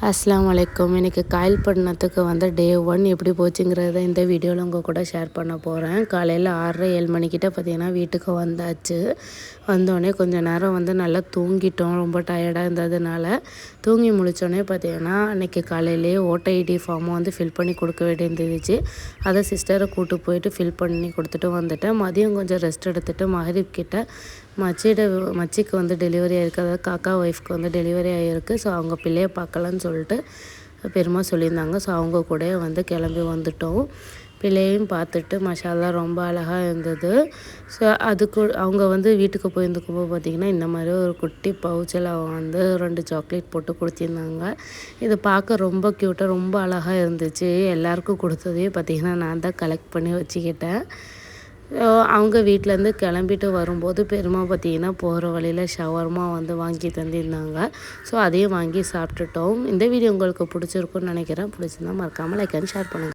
அஸ்ஸலாமு அலைக்கும். இன்றைக்கி காயல்பட்டினத்துக்கு வந்து டே 1 எப்படி போச்சுங்கிறத இந்த வீடியோவில் உங்கள் கூட ஷேர் பண்ண போகிறேன். காலையில் 6:30-7 மணிக்கிட்ட பார்த்திங்கன்னா வீட்டுக்கு வந்தாச்சு. வந்தோடனே கொஞ்சம் நேரம் வந்து நல்லா தூங்கிட்டோம். ரொம்ப டயர்டாக இருந்ததுனால தூங்கி முழிச்சோடனே பார்த்திங்கன்னா அன்றைக்கி காலையிலேயே ஓட்டை ஐடி ஃபார்மை வந்து ஃபில் பண்ணி கொடுக்க வேண்டியிருந்துச்சு. அதை சிஸ்டரை கூப்பிட்டு போயிட்டு ஃபில் பண்ணி கொடுத்துட்டு வந்துட்டேன். மதியம் கொஞ்சம் ரெஸ்ட் எடுத்துகிட்டு மகரிப் கிட்ட மச்சிக்கு வந்து டெலிவரி ஆகிருக்கு, அதாவது காக்கா ஒய்ஃப்க்கு வந்து டெலிவரி ஆகிருக்கு. ஸோ அவங்க பிள்ளையை பார்க்கலான்னு சொல்லிட்டு பெருமா சொல்லியிருந்தாங்க. ஸோ அவங்க கூட வந்து கிளம்பி வந்துட்டோம். பிள்ளையும் பார்த்துட்டு மாஷாஅல்லாஹ் ரொம்ப அழகாக இருந்தது. ஸோ அதுக்கு அவங்க வந்து வீட்டுக்கு போயிருந்துக்கும்போது பார்த்திங்கன்னா இந்த மாதிரி ஒரு குட்டி பவுச்சில் அவங்க வந்து 2 சாக்லேட் போட்டு கொடுத்திருந்தாங்க. இது பார்க்க ரொம்ப க்யூட்டாக ரொம்ப அழகாக இருந்துச்சு. எல்லாருக்கும் கொடுத்ததையே பார்த்திங்கன்னா நான் தான் கலெக்ட் பண்ணி வச்சுக்கிட்டேன். அவங்க வீட்டிலேருந்து கிளம்பிட்டு வரும்போது பெருமா பார்த்திங்கன்னா போகிற வழியில் ஷவர்மா வந்து வாங்கி தந்திருந்தாங்க. ஸோ அதையும் வாங்கி சாப்பிட்டுட்டோம். இந்த வீடியோ உங்களுக்கு பிடிச்சிருக்குன்னு நினைக்கிறேன். பிடிச்சிருந்தா மறக்காமல் லைக் அண்ட் ஷேர் பண்ணுங்கள்.